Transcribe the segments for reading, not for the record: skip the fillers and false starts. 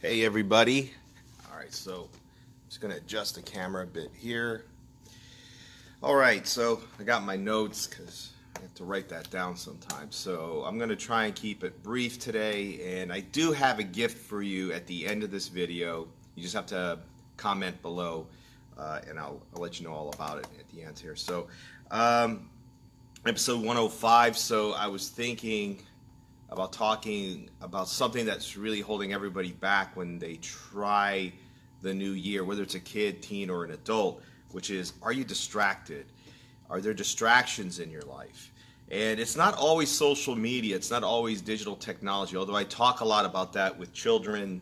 Hey everybody. All right, so I'm just gonna adjust the camera a bit here. All right, so I got my notes because I have to write that down sometimes. So I'm gonna try and keep it brief today, and I do have a gift for you at the end of this video. You just have to comment below, and I'll let you know all about it at the end here. So episode 105. So I was thinking about talking about something that's really holding everybody back when they try the new year, whether it's a kid, teen, or an adult, which is, are you distracted? Are there distractions in your life? And it's not always social media, it's not always digital technology, although I talk a lot about that with children,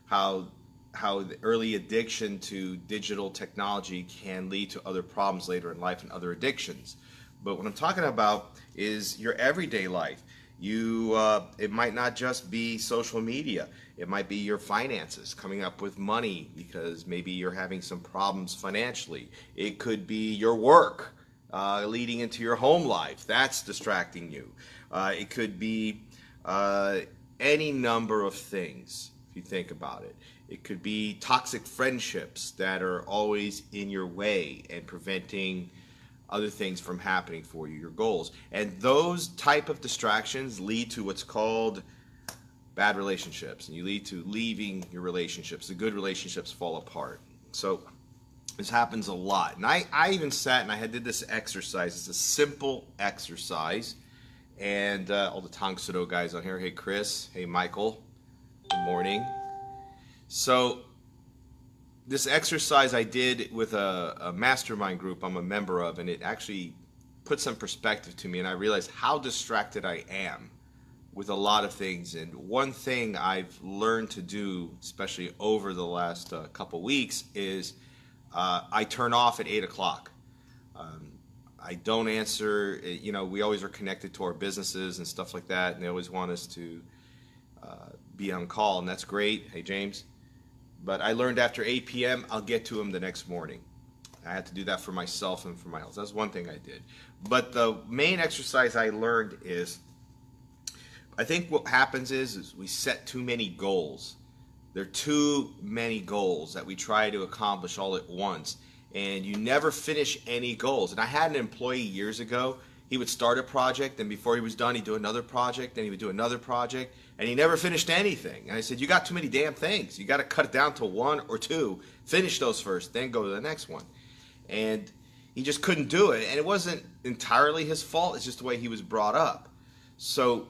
how the early addiction to digital technology can lead to other problems later in life and other addictions. But what I'm talking about is your everyday life. It might not just be social media. It might be your finances, coming up with money because maybe you're having some problems financially. It could be your work, leading into your home life. That's distracting you. It could be any number of things, if you think about it. It could be toxic friendships that are always in your way and preventing other things from happening for you, your goals. And those type of distractions lead to what's called bad relationships, and you lead to leaving your relationships. The good relationships fall apart. So this happens a lot. And I even sat and I did this exercise. It's a simple exercise. And all the Tang Soo Do guys on here. Hey Chris, hey Michael, good morning. So this exercise I did with a mastermind group I'm a member of, and it actually put some perspective to me, and I realized how distracted I am with a lot of things. And one thing I've learned to do, especially over the last couple weeks, is I turn off at 8 o'clock. I don't answer, we always are connected to our businesses and stuff like that, and they always want us to be on call, and that's great. Hey James. But I learned after 8 p.m., I'll get to them the next morning. I had to do that for myself and for my health. That's one thing I did. But the main exercise I learned is, I think what happens is we set too many goals. There are too many goals that we try to accomplish all at once. And you never finish any goals. And I had an employee years ago. He would start a project, and before he was done, he'd do another project, then he would do another project, and he never finished anything. And I said, you got too many damn things. You got to cut it down to one or two, finish those first, then go to the next one. And he just couldn't do it. And it wasn't entirely his fault. It's just the way he was brought up. So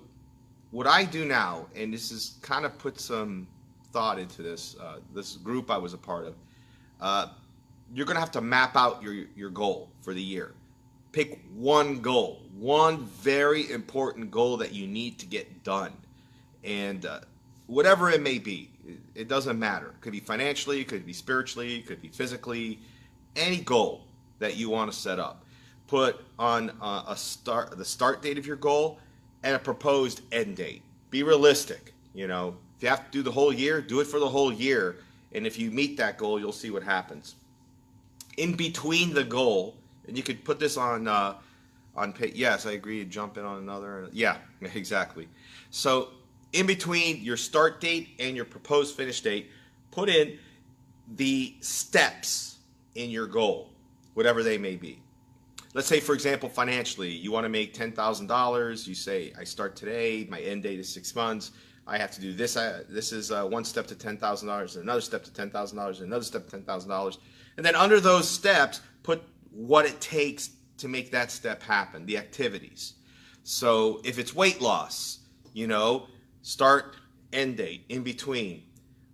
what I do now, and this is kind of put some thought into this group I was a part of, you're going to have to map out your goal for the year. Pick one goal, one very important goal that you need to get done. And whatever it may be, it doesn't matter. It could be financially, it could be spiritually, it could be physically, any goal that you want to set up. Put on the start date of your goal and a proposed end date. Be realistic. If you have to do the whole year, do it for the whole year. And if you meet that goal, you'll see what happens. In between the goal, and you could put this on page. Yes, I agree. Jump in on another. Yeah, exactly. So in between your start date and your proposed finish date, put in the steps in your goal, whatever they may be. Let's say, for example, financially, you want to make $10,000. You say, I start today. My end date is 6 months. I have to do this. This is one step to $10,000, another step to $10,000, another step to $10,000. And then under those steps, put what it takes to make that step happen, the activities. So if it's weight loss, start, end date, in between.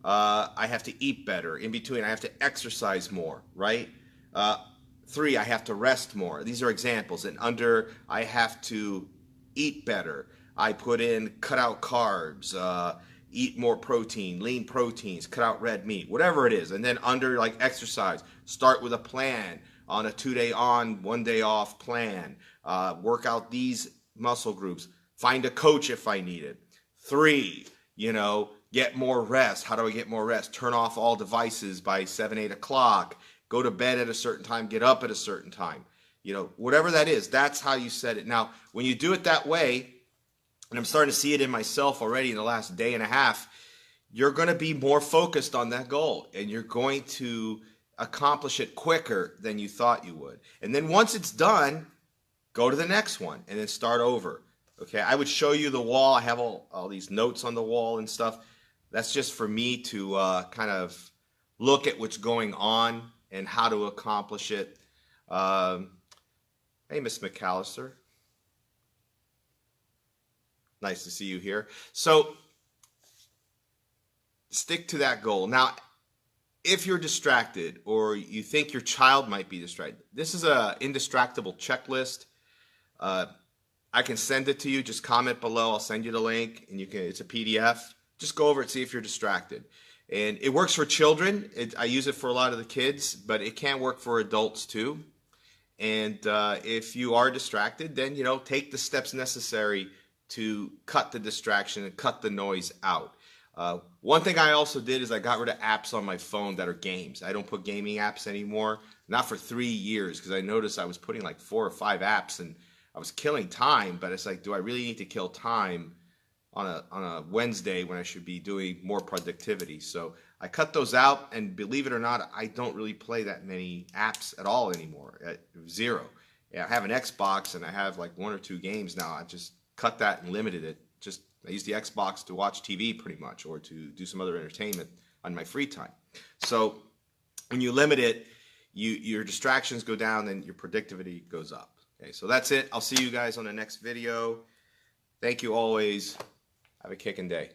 I have to eat better. In between, I have to exercise more, right? 3, I have to rest more. These are examples. And under, I have to eat better, I put in cut out carbs, eat more protein, lean proteins, cut out red meat, whatever it is. And then under like exercise, start with a plan on a 2-day on, 1-day off plan. Work out these muscle groups. Find a coach if I need it. 3, get more rest. How do I get more rest? Turn off all devices by 7, 8 o'clock. Go to bed at a certain time. Get up at a certain time. Whatever that is, that's how you set it. Now, when you do it that way, and I'm starting to see it in myself already in the last day and a half, you're going to be more focused on that goal and you're going to accomplish it quicker than you thought you would. And then once it's done, go to the next one and then start over. Okay, I would show you the wall. I have all these notes on the wall and stuff. That's just for me to kind of look at what's going on and how to accomplish it. Hey, Miss McAllister. Nice to see you here. So stick to that goal. Now, if you're distracted or you think your child might be distracted, this is a indistractable checklist. I can send it to you. Just comment below. I'll send you the link, and it's a PDF. Just go over it, see if you're distracted. And it works for children. I use it for a lot of the kids, but it can work for adults too. And if you are distracted, then take the steps necessary to cut the distraction and cut the noise out. One thing I also did is I got rid of apps on my phone that are games. I don't put gaming apps anymore, not for 3 years, because I noticed I was putting like 4 or 5 apps and I was killing time. But it's like, do I really need to kill time on a Wednesday when I should be doing more productivity? So I cut those out, and believe it or not, I don't really play that many apps at all anymore. At 0. Yeah, I have an Xbox and I have like 1 or 2 games now. I just cut that and limited it. I use the Xbox to watch TV pretty much, or to do some other entertainment on my free time. So when you limit it, your distractions go down and your productivity goes up. Okay, so that's it. I'll see you guys on the next video. Thank you always. Have a kicking day.